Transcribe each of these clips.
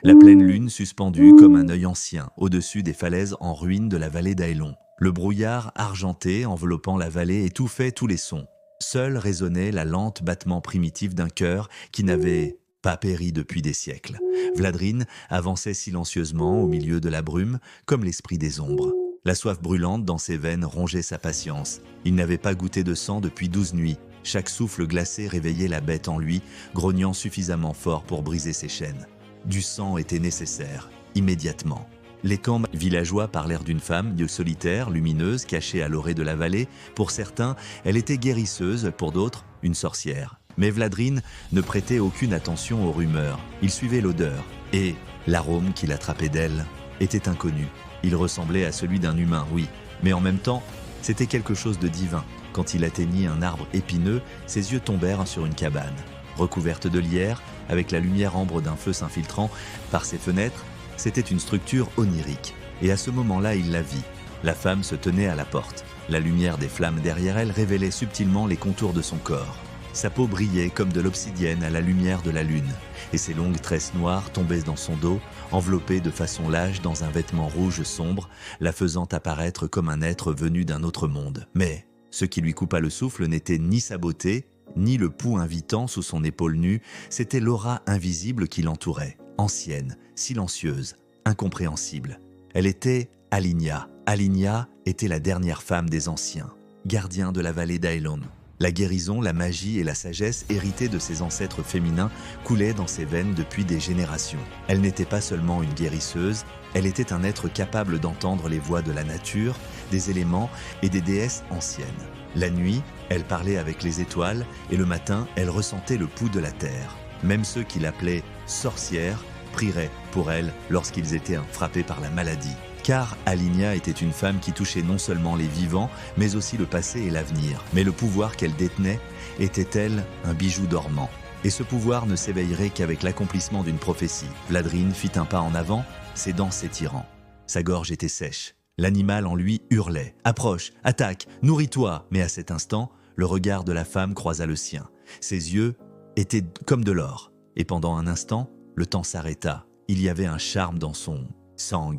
La pleine lune suspendue comme un œil ancien au-dessus des falaises en ruine de la vallée d'Aelon. Le brouillard argenté enveloppant la vallée étouffait tous les sons. Seul résonnait la lente battement primitif d'un cœur qui n'avait pas péri depuis des siècles. Vladrine avançait silencieusement au milieu de la brume, comme l'esprit des ombres. La soif brûlante dans ses veines rongeait sa patience. Il n'avait pas goûté de sang depuis 12 nuits. Chaque souffle glacé réveillait la bête en lui, grognant suffisamment fort pour briser ses chaînes. Du sang était nécessaire, immédiatement. Les camps villageois parlèrent d'une femme, de solitaire, lumineuse, cachée à l'orée de la vallée. Pour certains, elle était guérisseuse, pour d'autres, une sorcière. Mais Vladrine ne prêtait aucune attention aux rumeurs. Il suivait l'odeur. Et l'arôme qu'il attrapait d'elle était inconnu. Il ressemblait à celui d'un humain, oui. Mais en même temps, c'était quelque chose de divin. Quand il atteignit un arbre épineux, ses yeux tombèrent sur une cabane. Recouverte de lierre, avec la lumière ambre d'un feu s'infiltrant par ses fenêtres, c'était une structure onirique. Et à ce moment-là, il la vit. La femme se tenait à la porte. La lumière des flammes derrière elle révélait subtilement les contours de son corps. Sa peau brillait comme de l'obsidienne à la lumière de la lune, et ses longues tresses noires tombaient dans son dos, enveloppées de façon lâche dans un vêtement rouge sombre, la faisant apparaître comme un être venu d'un autre monde. Mais ce qui lui coupa le souffle n'était ni sa beauté, ni le pouls invitant sous son épaule nue, c'était l'aura invisible qui l'entourait, ancienne, silencieuse, incompréhensible. Elle était Alinia. Alinia était la dernière femme des anciens, gardien de la vallée d'Aelon. La guérison, la magie et la sagesse héritées de ses ancêtres féminins coulaient dans ses veines depuis des générations. Elle n'était pas seulement une guérisseuse, elle était un être capable d'entendre les voix de la nature, des éléments et des déesses anciennes. La nuit, elle parlait avec les étoiles et le matin, elle ressentait le pouls de la terre. Même ceux qui l'appelaient sorcière prieraient pour elle lorsqu'ils étaient frappés par la maladie. Car Alinia était une femme qui touchait non seulement les vivants, mais aussi le passé et l'avenir. Mais le pouvoir qu'elle détenait était-elle un bijou dormant? Et ce pouvoir ne s'éveillerait qu'avec l'accomplissement d'une prophétie. Vladrine fit un pas en avant, ses dents s'étirant. Sa gorge était sèche. L'animal en lui hurlait. « Approche, attaque, nourris-toi » Mais à cet instant, le regard de la femme croisa le sien. Ses yeux étaient comme de l'or. Et pendant un instant, le temps s'arrêta. Il y avait un charme dans son sang.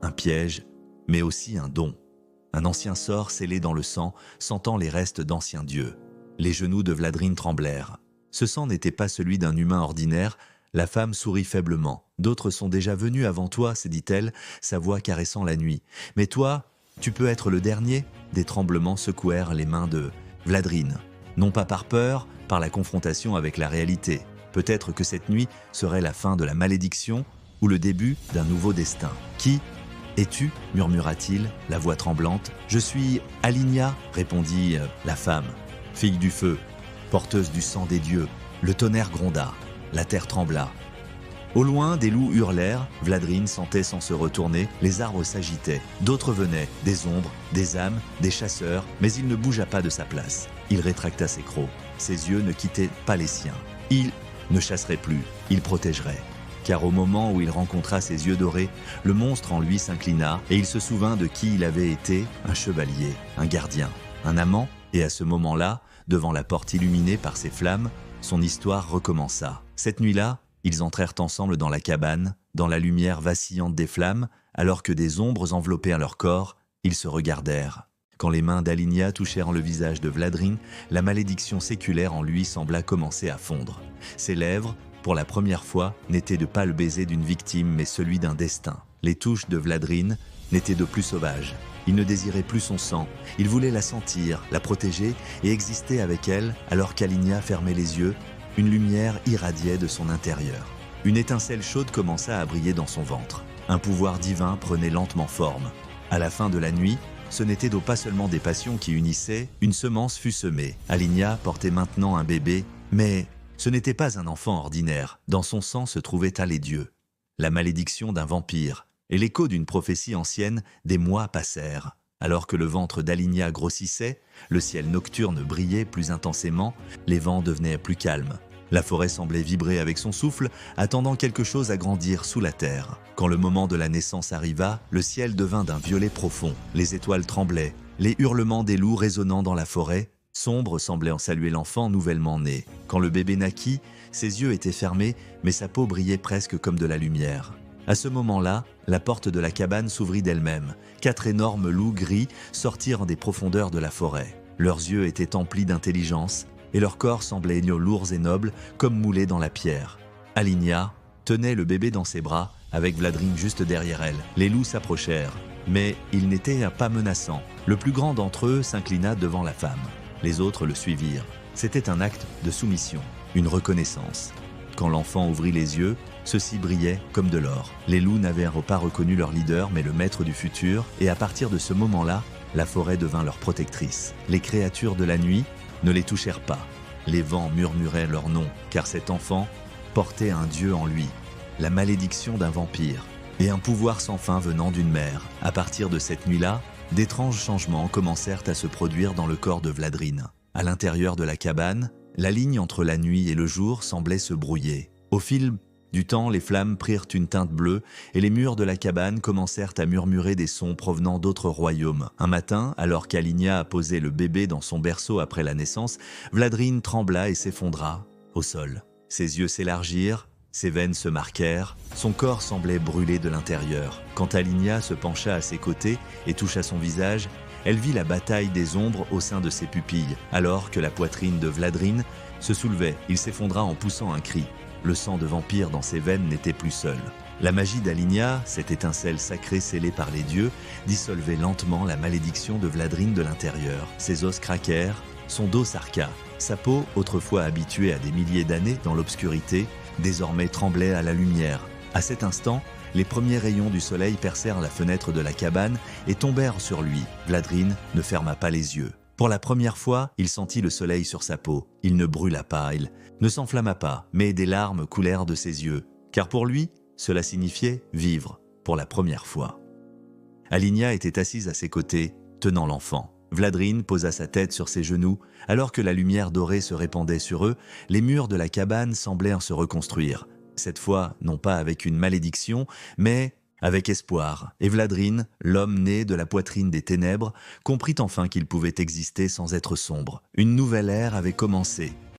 Un piège, mais aussi un don. Un ancien sort scellé dans le sang, sentant les restes d'anciens dieux. Les genoux de Vladrine tremblèrent. Ce sang n'était pas celui d'un humain ordinaire. La femme sourit faiblement. « D'autres sont déjà venus avant toi, se dit-elle, sa voix caressant la nuit. Mais toi, tu peux être le dernier ?» Des tremblements secouèrent les mains de Vladrine. Non pas par peur, par la confrontation avec la réalité. Peut-être que cette nuit serait la fin de la malédiction ou le début d'un nouveau destin. « Qui es-tu » murmura-t-il, la voix tremblante. « Je suis Alinia » répondit la femme. « Fille du feu, porteuse du sang des dieux. » Le tonnerre gronda, la terre trembla. Au loin, des loups hurlèrent, Vladrine sentait sans se retourner, les arbres s'agitaient. D'autres venaient, des ombres, des âmes, des chasseurs, mais il ne bougea pas de sa place. Il rétracta ses crocs. Ses yeux ne quittaient pas les siens. Il ne chasserait plus, il protégerait. Car au moment où il rencontra ses yeux dorés, le monstre en lui s'inclina et il se souvint de qui il avait été, un chevalier, un gardien, un amant, et à ce moment-là, devant la porte illuminée par ses flammes, son histoire recommença. Cette nuit-là, ils entrèrent ensemble dans la cabane, dans la lumière vacillante des flammes, alors que des ombres enveloppèrent leur corps, ils se regardèrent. Quand les mains d'Alinia touchèrent le visage de Vladrine, la malédiction séculaire en lui sembla commencer à fondre. Ses lèvres, pour la première fois, n'étaient pas le baiser d'une victime, mais celui d'un destin. Les touches de Vladrine n'étaient de plus sauvages. Il ne désirait plus son sang, il voulait la sentir, la protéger et exister avec elle, alors qu'Alinia fermait les yeux. Une lumière irradiait de son intérieur. Une étincelle chaude commença à briller dans son ventre. Un pouvoir divin prenait lentement forme. À la fin de la nuit, ce n'était donc pas seulement des passions qui unissaient, une semence fut semée. Alinia portait maintenant un bébé, mais ce n'était pas un enfant ordinaire. Dans son sang se trouvaient les dieux. La malédiction d'un vampire et l'écho d'une prophétie ancienne, des mois passèrent. Alors que le ventre d'Alinia grossissait, le ciel nocturne brillait plus intensément, les vents devenaient plus calmes. La forêt semblait vibrer avec son souffle, attendant quelque chose à grandir sous la terre. Quand le moment de la naissance arriva, le ciel devint d'un violet profond. Les étoiles tremblaient, les hurlements des loups résonnant dans la forêt Sombre semblait en saluer l'enfant nouvellement né. Quand le bébé naquit, ses yeux étaient fermés, mais sa peau brillait presque comme de la lumière. À ce moment-là, la porte de la cabane s'ouvrit d'elle-même. 4 énormes loups gris sortirent des profondeurs de la forêt. Leurs yeux étaient emplis d'intelligence, et leur corps semblait lourds et nobles, comme moulés dans la pierre. Aligna tenait le bébé dans ses bras, avec Vladrine juste derrière elle. Les loups s'approchèrent, mais ils n'étaient pas menaçants. Le plus grand d'entre eux s'inclina devant la femme. Les autres le suivirent. C'était un acte de soumission, une reconnaissance. Quand l'enfant ouvrit les yeux, ceux-ci brillaient comme de l'or. Les loups n'avaient pas reconnu leur leader, mais le maître du futur, et à partir de ce moment-là, la forêt devint leur protectrice. Les créatures de la nuit ne les touchèrent pas. Les vents murmuraient leur nom, car cet enfant portait un dieu en lui, la malédiction d'un vampire, et un pouvoir sans fin venant d'une mère. À partir de cette nuit-là, d'étranges changements commencèrent à se produire dans le corps de Vladrine. À l'intérieur de la cabane, la ligne entre la nuit et le jour semblait se brouiller. Au fil du temps, les flammes prirent une teinte bleue et les murs de la cabane commencèrent à murmurer des sons provenant d'autres royaumes. Un matin, alors qu'Aligna posait le bébé dans son berceau après la naissance, Vladrine trembla et s'effondra au sol. Ses yeux s'élargirent, ses veines se marquèrent, son corps semblait brûler de l'intérieur. Quand Aligna se pencha à ses côtés et toucha son visage, elle vit la bataille des ombres au sein de ses pupilles. Alors que la poitrine de Vladrine se soulevait, il s'effondra en poussant un cri. Le sang de vampire dans ses veines n'était plus seul. La magie d'Aligna, cette étincelle sacrée scellée par les dieux, dissolvait lentement la malédiction de Vladrine de l'intérieur. Ses os craquèrent, son dos s'arqua. Sa peau, autrefois habituée à des milliers d'années dans l'obscurité, désormais tremblait à la lumière. À cet instant, les premiers rayons du soleil percèrent la fenêtre de la cabane et tombèrent sur lui. Vladrine ne ferma pas les yeux. Pour la première fois, il sentit le soleil sur sa peau. Il ne brûla pas, il ne s'enflamma pas, mais des larmes coulèrent de ses yeux. Car pour lui, cela signifiait vivre, pour la première fois. Aligna était assise à ses côtés, tenant l'enfant. Vladrine posa sa tête sur ses genoux. Alors que la lumière dorée se répandait sur eux, les murs de la cabane semblèrent se reconstruire. Cette fois, non pas avec une malédiction, mais avec espoir. Et Vladrine, l'homme né de la poitrine des ténèbres, comprit enfin qu'il pouvait exister sans être sombre. Une nouvelle ère avait commencé.